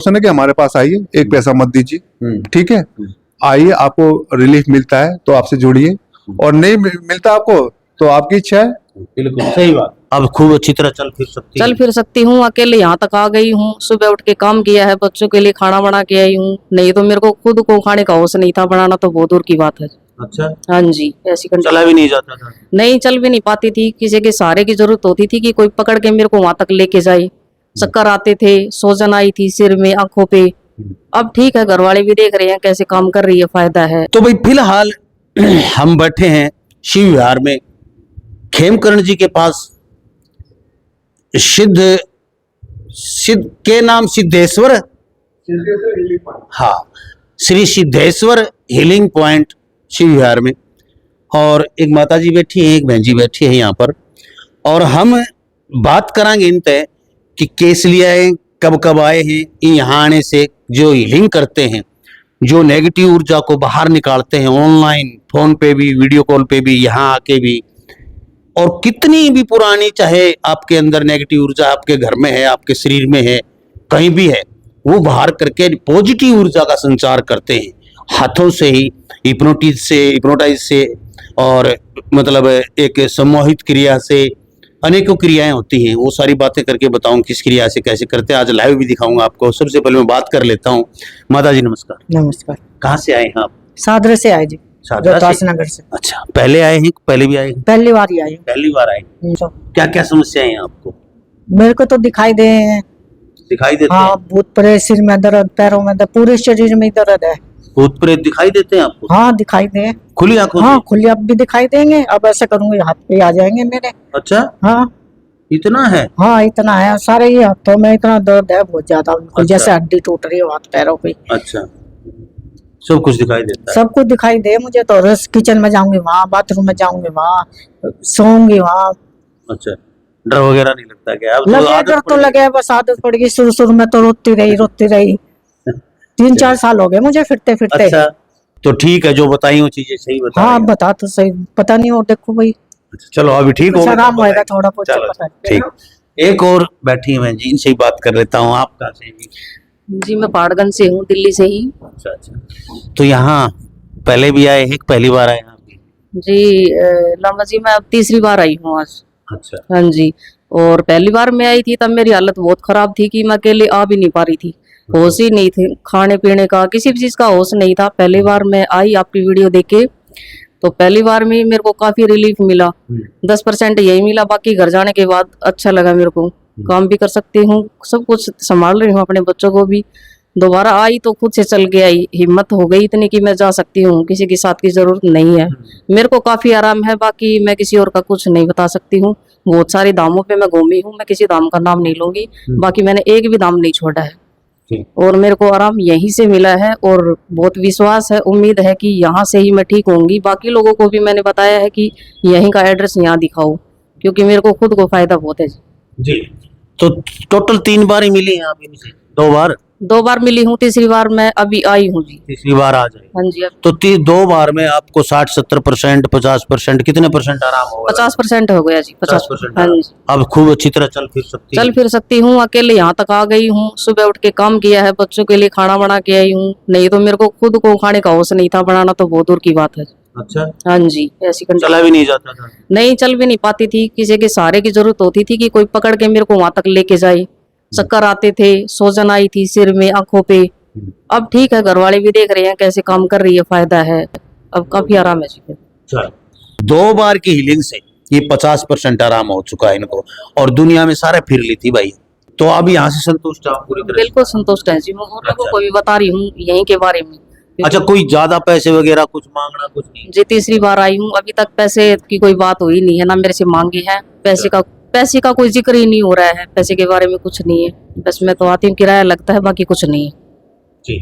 है कि हमारे पास आइए, एक पैसा मत दीजिए, ठीक है। आइए, आपको रिलीफ मिलता है तो आपसे जुड़िए, और नहीं मिलता आपको तो आपकी इच्छा है। बिल्कुल सही बात। अब खूब अच्छी तरह चल फिर सकती हूँ। अकेले यहाँ तक आ गई हूँ। सुबह उठ के काम किया है, बच्चों के लिए खाना बना के आई हूँ। नहीं तो मेरे को खुद को खाने का होश नहीं था, बनाना तो बहुत दूर की बात है। अच्छा, हाँ जी, ऐसी चला भी नहीं जाता था? नहीं, चल भी नहीं पाती थी। किसी के सहारे की जरूरत होती थी कि कोई पकड़ के मेरे को वहां तक लेके जाए। चक्कर आते थे, सूजन आई थी सिर में, आंखों पे। अब ठीक है, घर वाले भी देख रहे हैं कैसे काम कर रही है, फायदा है। तो भाई फिलहाल हम बैठे हैं शिव विहार में, खेमकरण जी के पास। सिद्ध के नाम सिद्धेश्वर, हाँ, श्री सिद्धेश्वर हीलिंग पॉइंट शिव विहार में। और एक माता जी बैठी है, एक बहन जी बैठी है यहाँ पर, और हम बात करांगे इन तय कि केस लिए आए, कब कब आए हैं, यहाँ आने से जो हीलिंग करते हैं, जो नेगेटिव ऊर्जा को बाहर निकालते हैं, ऑनलाइन फोन पे भी, वीडियो कॉल पे भी, यहाँ आके भी, और कितनी भी पुरानी चाहे आपके अंदर नेगेटिव ऊर्जा आपके घर में है, आपके शरीर में है, कहीं भी है, वो बाहर करके पॉजिटिव ऊर्जा का संचार करते हैं, हाथों से ही, हिप्नोटाइज से, और मतलब एक सम्मोहित क्रिया से, अनेकों क्रियाएं होती हैं। वो सारी बातें करके बताऊं किस क्रिया से कैसे करते हैं, आज लाइव भी दिखाऊंगा आपको। सबसे पहले मैं बात कर लेता हूँ। माता जी नमस्कार। नमस्कार। कहाँ से आए हैं आप? सादरे से आए जी, नगर से। अच्छा, पहले आए हैं, पहले भी आए? पहली बार ही आए। पहली बार आए। क्या क्या समस्याएं हैं आपको? मेरे को तो दिखाई देते हाँ, भूत प्रेत, सिर में दर्द, पैरों में दर्द, पूरे शरीर में दर्द है। भूत प्रेत दिखाई देते हैं आपको? हाँ, दिखाई दे, खुली आंखों? हाँ, खुली अब भी दिखाई देंगे। अब ऐसा करूंगी हाथ पे आ जाएंगे मेरे। अच्छा, हाँ, इतना है? हाँ, इतना है। सारे ये हाथों में इतना दर्द है, बहुत ज्यादा। अच्छा। जैसे हड्डी टूट रही है हाथ पैरों पे। अच्छा, सब कुछ दिखाई देता है? सब कुछ दिखाई दे मुझे तो। रस किचन में जाऊंगी वहाँ, बाथरूम में जाऊंगी वहाँ, सोऊंगी वहाँ। अच्छा, डर वगैरह नहीं लगता क्या? अब लगे, डर तो लगे, बस आदत पड़ गई। शुरू में तो रोती रही 3-4 साल हो गए मुझे फिरते। अच्छा, तो ठीक है, जो बताई वो चीजें सही बता। हाँ, बता तो सही, पता नहीं। और देखो भाई, चलो अभी ठीक हो आराम होएगा थोड़ा बहुत। ठीक, एक और बैठी है जी, इनसे ही बात कर लेता हूँ। आप कहाँ से? जी, मैं पहाड़गंज से हूँ, दिल्ली से ही। अच्छा, तो यहाँ पहले भी आए हैं, पहली बार आए हैं? जी लामा जी, मैं अब तीसरी बार आई हूँ आज। अच्छा, हाँ जी। और पहली बार मैं आई थी तब मेरी हालत बहुत खराब थी कि मैं अकेले आ भी नहीं पा रही थी, होश ही नहीं थे, खाने पीने का किसी भी चीज का होश नहीं था। पहली बार मैं आई आपकी वीडियो देख के, तो पहली बार में मेरे को काफी रिलीफ मिला। 10% यही मिला, बाकी घर जाने के बाद अच्छा लगा मेरे को। काम भी कर सकती हूँ, सब कुछ संभाल रही हूँ, अपने बच्चों को भी। दोबारा आई तो खुद से चल के आई, हिम्मत हो गई इतनी कि मैं जा सकती हूँ, किसी के साथ की जरूरत नहीं है। मेरे को काफी आराम है, बाकी मैं किसी और का कुछ नहीं बता सकती हूँ। बहुत सारे धामों पे मैं घूमी हूँ, मैं किसी धाम का नाम नहीं लूंगी, बाकी मैंने एक भी धाम नहीं छोड़ा है, और मेरे को आराम यहीं से मिला है। और बहुत विश्वास है, उम्मीद है कि यहाँ से ही मैं ठीक होंगी। बाकी लोगों को भी मैंने बताया है कि यहीं का एड्रेस यहाँ दिखाओ, क्योंकि मेरे को खुद को फायदा बहुत है जी। तो टोटल 3 बार ही मिली हैं आप इनसे? 2 बार मिली हूँ, तीसरी बार मैं अभी आई हूँ जी। तीसरी बार आ जाए? हाँ जी। तो 2 बार में आपको 60-70%, 50%, कितने % आराम होगा? 50% हो गया जी। 50%। हाँ जी। अब खूब अच्छी तरह चल फिर सकती हूँ। अकेले यहाँ तक आ गई हूँ। सुबह उठ के काम किया है, बच्चों के लिए खाना बना के आई हूँ। नहीं तो मेरे को खुद को खाने का होश नहीं था, बनाना तो बहुत दूर की बात है। अच्छा, हाँ जी, ऐसी चला भी नहीं जाता था? नहीं, चल भी नहीं पाती थी। किसी के सहारे की जरूरत होती थी कि कोई पकड़ के मेरे को वहां तक लेके जाए। चक्कर आते थे, सूजन आई थी सिर में, आंखों पे। अब ठीक है, घर वाले भी देख रहे हैं कैसे काम कर रही है, फायदा है। अब काफी आराम है जी। 2 बार की हीलिंग से ये 50% आराम हो चुका है इनको, और दुनिया में सारे फिर ली थी भाई। तो अब यहाँ से संतुष्ट है पूरी तरह? बिल्कुल संतुष्ट है जी। मैं लोगों को भी बता रही हूँ यहीं के बारे में। अच्छा, कोई ज्यादा पैसे वगैरह कुछ मांगना कुछ नहीं? जी, तीसरी बार आई हूँ, अभी तक पैसे की कोई बात हुई नहीं है, ना मेरे से मांगी है। पैसे का कोई जिक्र ही नहीं हो रहा है, पैसे के बारे में कुछ नहीं है। बस मैं तो आती हूँ, किराया लगता है, बाकी कुछ नहीं है जी।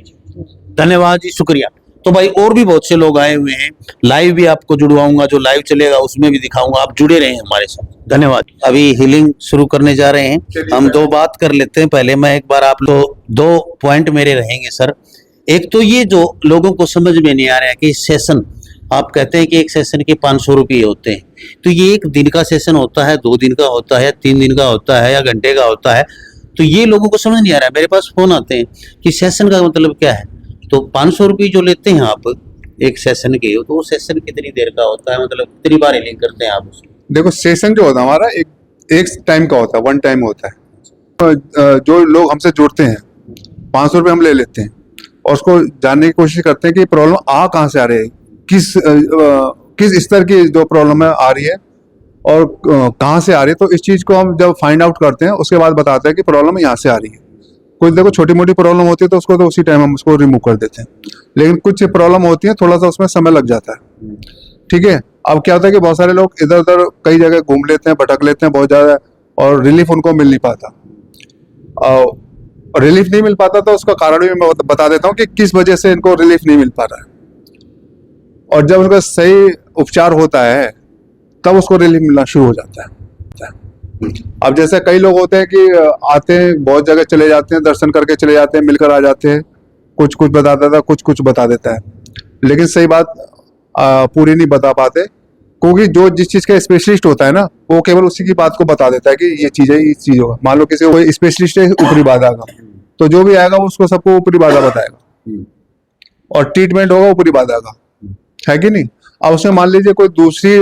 धन्यवाद जी, शुक्रिया। तो भाई और भी बहुत से लोग आए हुए हैं, लाइव भी आपको जुड़वाऊंगा, जो लाइव चलेगा उसमें भी दिखाऊंगा, आप जुड़े रहे हमारे साथ। धन्यवाद। अभी हीलिंग शुरू करने जा रहे हैं हम। 2 बात कर लेते हैं पहले। मैं एक बार आप लोग 2 पॉइंट मेरे रहेंगे सर। एक तो ये जो लोगों को समझ में नहीं आ रहा है कि सेशन, आप कहते हैं कि एक सेशन के 500 रुपये होते हैं, तो ये 1 दिन का सेशन होता है, 2 दिन का होता है, 3 दिन का होता है, या घंटे का होता है? तो ये लोगों को समझ नहीं आ रहा है। मेरे पास फोन आते हैं कि सेशन का मतलब क्या है, तो 500 रुपये जो लेते हैं आप एक सेशन के, तो वो सेशन कितनी देर का होता है, मतलब कितनी बार हीलिंग करते हैं आप उसमें? देखो सेशन जो होता है हमारा एक टाइम का होता है, वन टाइम होता है। जो लोग हमसे जुड़ते हैं 500 रुपये हम ले लेते हैं और उसको जानने की कोशिश करते हैं कि प्रॉब्लम कहाँ से आ रही है, किस स्तर की जो प्रॉब्लम है आ रही है और कहाँ से आ रही है। तो इस चीज़ को हम जब फाइंड आउट करते हैं उसके बाद बताते हैं कि प्रॉब्लम यहाँ से आ रही है। कुछ देखो छोटी मोटी प्रॉब्लम होती है तो उसको तो उसी टाइम हम उसको रिमूव कर देते हैं, लेकिन कुछ प्रॉब्लम होती है थोड़ा सा उसमें समय लग जाता है। ठीक है, अब क्या होता है कि बहुत सारे लोग इधर उधर कई जगह घूम लेते हैं, भटक लेते हैं बहुत ज़्यादा, और रिलीफ उनको मिल नहीं पाता। और रिलीफ नहीं मिल पाता तो उसका कारण भी मैं बता देता हूँ कि किस वजह से इनको रिलीफ नहीं मिल पा रहा है। और जब उसका सही उपचार होता है तब उसको रिलीफ मिलना शुरू हो जाता है। अब जैसे कई लोग होते हैं कि आते हैं, बहुत जगह चले जाते हैं, दर्शन करके चले जाते हैं, मिलकर आ जाते हैं, कुछ बता देता है, कुछ बता देता है, लेकिन सही बात पूरी नहीं बता पाते, क्योंकि जो जिस चीज़ का स्पेशलिस्ट होता है ना वो केवल उसी की बात को बता देता है कि ये चीज़ है, इस चीज़ होगा। मान लो किसी को कोई स्पेशलिस्ट है ऊपरी बाधा का, तो जो भी आएगा वो उसको सबको ऊपरी बाधा बताएगा और ट्रीटमेंट होगा ऊपरी बाधा का, है कि नहीं। अब उसमें मान लीजिए कोई दूसरी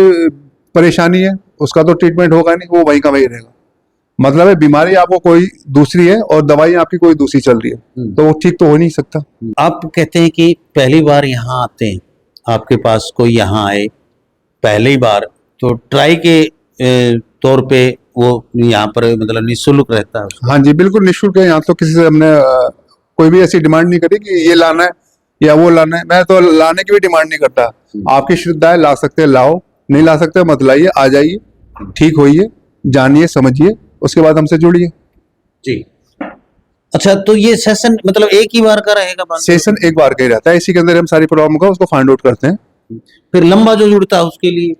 परेशानी है, उसका तो ट्रीटमेंट होगा नहीं, वो वहीं का वहीं रहेगा। मतलब है बीमारी आपको कोई दूसरी है और दवाई आपकी कोई दूसरी चल रही है, तो वो ठीक तो हो नहीं सकता। आप कहते हैं कि पहली बार यहाँ आते हैं, आपके पास कोई यहाँ आए पहली बार, तो ट्राई के तौर पे वो यहाँ पर मतलब निःशुल्क रहता है? हाँ जी, बिल्कुल निःशुल्क है। यहाँ तो किसी से हमने कोई भी ऐसी डिमांड नहीं करी कि ये लाना है या वो लाना है। मैं तो लाने की भी डिमांड नहीं करता, आपकी श्रद्धा है, ला सकते हैं लाओ, नहीं ला सकते मत लाइए, आ जाइए, ठीक होइए, जानिए समझिए, उसके बाद हमसे जुड़िए। जी। अच्छा, तो ये सेशन मतलब एक ही बार का रहेगा? सेशन एक बार का ही रहता है, इसी के अंदर हम सारी प्रॉब्लम का उसको फाइंड आउट करते हैं। फिर लंबा जो जुड़ता है उसके लिए?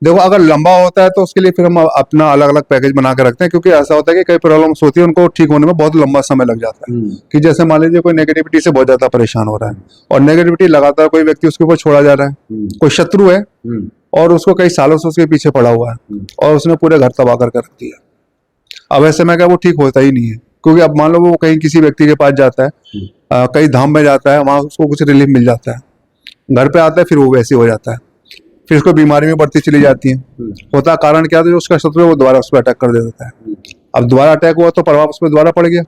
देखो अगर लंबा होता है तो उसके लिए फिर हम अपना अलग अलग पैकेज बना के रखते हैं, क्योंकि ऐसा होता है कि कई प्रॉब्लम्स होती है उनको ठीक होने में बहुत लंबा समय लग जाता है। कि जैसे मान लीजिए कोई नेगेटिविटी से बहुत ज्यादा परेशान हो रहा है और नेगेटिविटी लगातार कोई व्यक्ति उसके ऊपर छोड़ा जा रहा है, कोई शत्रु है और उसको कई सालों से उसके पीछे पड़ा हुआ है और उसने पूरे घर तबाह करके रख दिया। अब ऐसे में क्या वो ठीक होता ही नहीं है, क्योंकि अब मान लो वो कहीं किसी व्यक्ति के पास जाता है, कहीं धाम में जाता है, वहां उसको कुछ रिलीफ मिल जाता है, घर पे आता है फिर वो वैसे हो जाता है, फिर उसको बीमारी में बढ़ती चली जाती है। होता कारण क्या था, जो उसका शत्रु है वो दोबारा उस पर अटैक कर देता है। अब दोबारा अटैक हुआ तो प्रभाव उस पर दोबारा पड़ गया,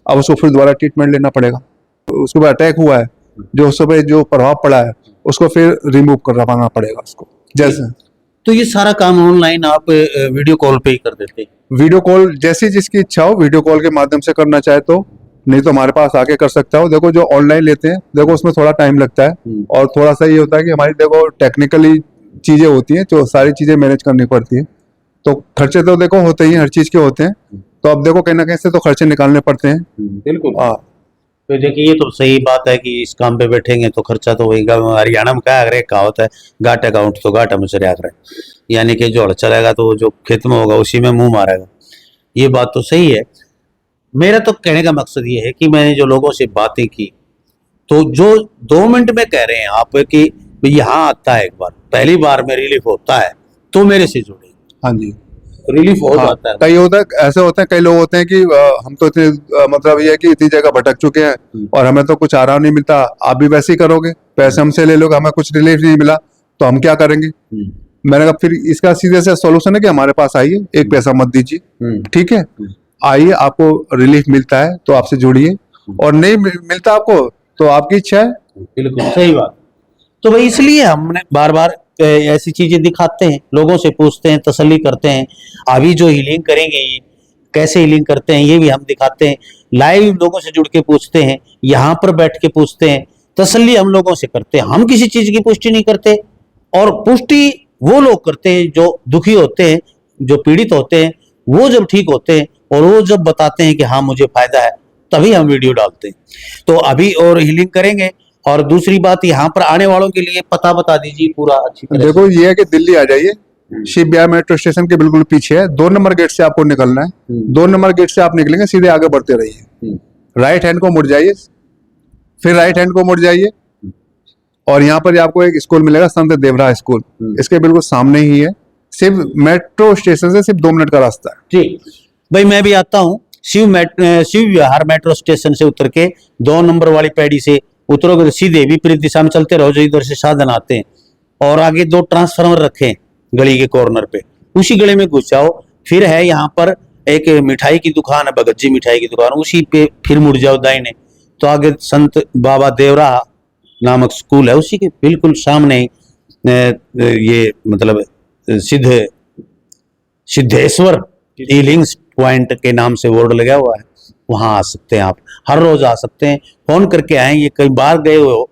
अब उसको फिर दोबारा ट्रीटमेंट लेना पड़ेगा। उसके बाद अटैक हुआ है, जो उस पर जो प्रभाव पड़ा है उसको फिर रिमूव करवाना पड़ेगा उसको। जैसे तो ये सारा काम ऑनलाइन आप वीडियो कॉल पे ही कर देते हैं? वीडियो कॉल जैसी जिसकी इच्छा हो वीडियो कॉल के माध्यम से करना चाहे तो, नहीं तो हमारे पास आके कर सकता हो। देखो जो ऑनलाइन लेते हैं देखो उसमें थोड़ा टाइम लगता है और थोड़ा सा ये होता है कि हमारी देखो टेक्निकली चीजें होती हैं, जो सारी चीजें मैनेज करनी पड़ती है, तो खर्चे तो देखो होते ही हर चीज के होते हैं, तो अब देखो कहीं ना कहीं से तो खर्चे निकालने पड़ते हैं। बिल्कुल। हाँ, तो देखिए ये तो सही बात है कि इस काम पे बैठेंगे तो खर्चा तो होगा। हरियाणा में क्या अगर एक कहावत है, घाटा अकाउंट तो घाटा में चले आकर, यानी कि जो हड़ चलेगा तो जो खेत में होगा उसी में मुंह मारेगा। ये बात तो सही है। मेरा तो कहने का मकसद ये है कि मैंने जो लोगों से बातें की, तो जो 2 मिनट में कह रहे हैं आप कि यहाँ आता है एक बार, पहली बार में रिलीफ होता है तो मेरे से जुड़े। हाँ जी, रिलीफ हो हाँ, जाता है। कई होता है ऐसे होते हैं, कई लोग होते हैं कि हम तो इतने मतलब ये है कि इतनी जगह भटक चुके हैं और हमें तो कुछ आराम नहीं मिलता, आप भी वैसे ही करोगे, पैसे हमसे ले लोगे, हमें कुछ रिलीफ नहीं मिला तो हम क्या करेंगे। मैंने कहा फिर इसका सीधे से सॉल्यूशन है कि हमारे पास आइए, एक पैसा मत दीजिए, ठीक है, आइए, आपको रिलीफ मिलता है तो आपसे जुड़िए, और नहीं मिलता आपको तो आपकी इच्छा है। बिल्कुल सही बात। तो भाई इसलिए हमने बार बार ऐसी चीजें दिखाते हैं, लोगों से पूछते हैं, तसल्ली करते हैं। अभी जो हीलिंग करेंगे ये कैसे हीलिंग करते हैं ये भी हम दिखाते हैं, लाइव लोगों से जुड़ के पूछते हैं, यहाँ पर बैठ के पूछते हैं, तसल्ली हम लोगों से करते हैं। हम किसी चीज की पुष्टि नहीं करते, और पुष्टि वो लोग करते हैं जो दुखी होते हैं, जो पीड़ित होते हैं, वो जब ठीक होते हैं और वो जब बताते हैं कि हाँ मुझे फायदा है, तभी हम वीडियो डालते हैं। तो अभी और हीलिंग करेंगे। और दूसरी बात, यहाँ पर आने वालों के लिए पता बता दीजिए पूरा अच्छी तरह। देखो ये है कि दिल्ली आ जाइए, शिव विहार मेट्रो स्टेशन के बिल्कुल पीछे है, 2 नंबर गेट से आपको निकलना है। 2 नंबर गेट से आप निकलेंगे, सीधे आगे बढ़ते रहिए, राइट हैंड को मुड़ जाइए, फिर राइट हैंड को मुड़ जाइए, और यहाँ पर आपको एक स्कूल मिलेगा, संत देवरा स्कूल, इसके बिल्कुल सामने ही है। सिर्फ मेट्रो स्टेशन से सिर्फ 2 मिनट का रास्ता है। जी भाई, मैं भी आता हूँ शिव विहार मेट्रो स्टेशन से उतर के 2 नंबर वाली पैड़ी से उतरोगे तो सीधे विपरीत दिशा में चलते रहो, जो इधर से साधन आते हैं, और आगे 2 ट्रांसफार्मर रखे हैं गली के कॉर्नर पे, उसी गली में घुस जाओ। फिर है यहाँ पर एक मिठाई की दुकान है, भगत जी मिठाई की दुकान, उसी पे फिर मुड़ जाओ दाहिने तो आगे संत बाबा देवरा नामक स्कूल है, उसी के बिल्कुल सामने ये मतलब सिद्धेश्वर हीलिंग पॉइंट के नाम से बोर्ड लगा हुआ है, वहां आ सकते हैं आप, हर रोज आ सकते हैं। फोन करके आए, ये कई बार गए हो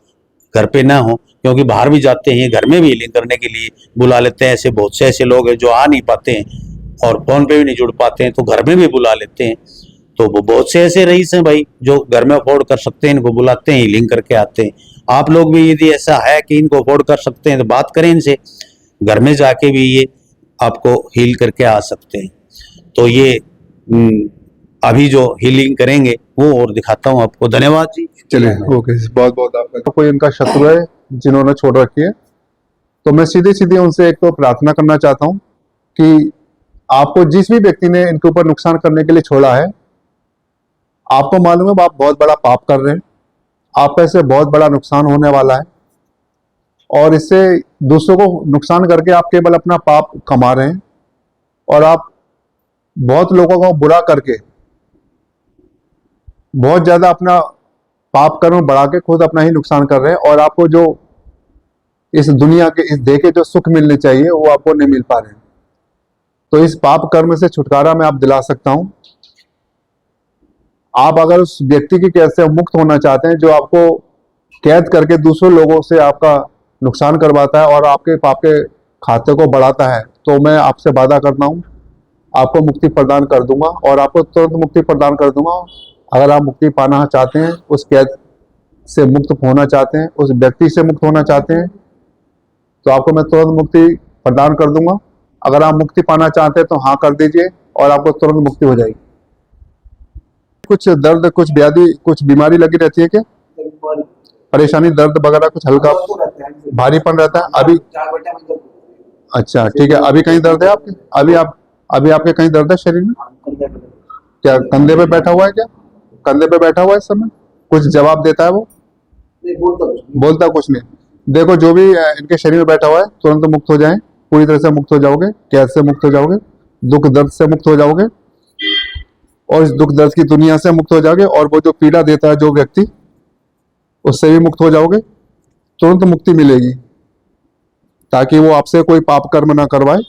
घर पे ना हो, क्योंकि बाहर भी जाते हैं, घर में भी हीलिंग करने के लिए बुला लेते हैं। ऐसे बहुत से ऐसे लोग हैं जो आ नहीं पाते हैं और फोन पे भी नहीं जुड़ पाते हैं, तो घर में भी बुला लेते हैं। तो वो बहुत से ऐसे रईस हैं भाई जो घर में अफोर्ड कर सकते हैं, इनको बुलाते हैं, हीलिंग करके आते हैं। आप लोग भी यदि ऐसा है कि इनको अफोर्ड कर सकते हैं तो बात करें इनसे, घर में जाके भी ये आपको हील करके आ सकते हैं। तो ये अभी जो हीलिंग करेंगे वो और दिखाता हूँ आपको। धन्यवाद जी। चलिए, ओके, बहुत बहुत आपका। तो कोई इनका शत्रु है जिन्होंने छोड़ रखी है, तो मैं सीधे सीधे उनसे एक तो प्रार्थना करना चाहता हूँ कि आपको जिस भी व्यक्ति ने इनके ऊपर नुकसान करने के लिए छोड़ा है, आपको मालूम है आप बहुत बड़ा पाप कर रहे हैं, आपका इससे बहुत बड़ा नुकसान होने वाला है, और इससे दूसरों को नुकसान करके आप केवल अपना पाप कमा रहे हैं, और आप बहुत लोगों को बुरा करके बहुत ज्यादा अपना पाप कर्म बढ़ा के खुद अपना ही नुकसान कर रहे हैं, और आपको जो इस दुनिया के इस देह के जो सुख मिलने चाहिए वो आपको नहीं मिल पा रहे हैं। तो इस पाप कर्म से छुटकारा मैं आप दिला सकता हूं। आप अगर उस व्यक्ति की कैद से मुक्त होना चाहते हैं जो आपको कैद करके दूसरों लोगों से आपका नुकसान करवाता है और आपके पाप के खाते को बढ़ाता है, तो मैं आपसे वादा करता हूं आपको मुक्ति प्रदान कर दूंगा, और आपको तुरंत मुक्ति प्रदान कर दूंगा। अगर आप मुक्ति पाना चाहते हैं, उस कैद से मुक्त होना चाहते हैं, उस व्यक्ति से मुक्त होना चाहते हैं, तो आपको मैं तुरंत मुक्ति प्रदान कर दूंगा। अगर आप मुक्ति पाना चाहते हैं तो हाँ कर दीजिए और आपको तुरंत मुक्ति हो जाएगी। कुछ दर्द, कुछ व्याधि, कुछ बीमारी लगी रहती है क्या? परेशानी, दर्द वगैरह कुछ हल्का भारीपन रहता है अभी? अच्छा, ठीक है। अभी कहीं दर्द है आपके? अभी आपके कहीं दर्द है शरीर में? क्या कंधे पे बैठा हुआ है? क्या कंधे पे बैठा हुआ है इस समय? कुछ जवाब देता है वो? बोलता कुछ नहीं। देखो, जो भी इनके शरीर में बैठा हुआ है तुरंत मुक्त हो जाएं, पूरी तरह से मुक्त हो जाओगे, कैद से मुक्त हो जाओगे, दुख दर्द से मुक्त हो जाओगे, और इस दुख दर्द की दुनिया से मुक्त हो जाओगे, और वो जो पीड़ा देता है जो व्यक्ति, उससे भी मुक्त हो जाओगे। तुरंत मुक्ति मिलेगी, ताकि वो आपसे कोई पाप कर्म ना करवाए।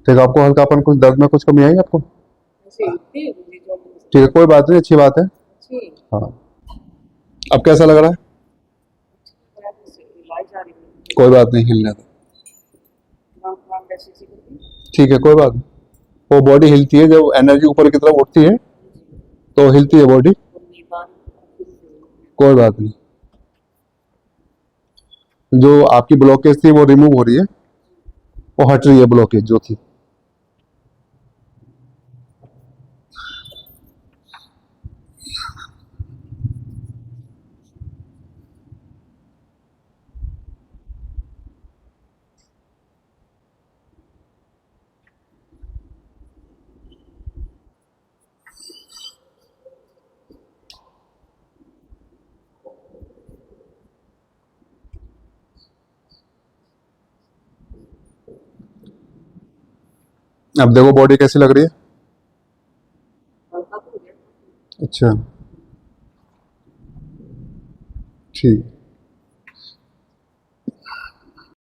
ठीक है, आपको हल्कापन, कुछ दर्द में कुछ कमी आई आपको? ठीक है, कोई बात नहीं, अच्छी बात है। हाँ, अब कैसा लग रहा है? कोई बात नहीं, हिलने दो। ठीक है, कोई बात नहीं। वो बॉडी हिलती है, जब एनर्जी ऊपर की तरफ उठती है तो हिलती है बॉडी। कोई बात नहीं। जो आपकी ब्लॉकेज थी वो रिमूव हो रही है, वो हट रही है ब्लॉकेज जो थी। अब देखो बॉडी कैसी लग रही है? अच्छा, ठीक।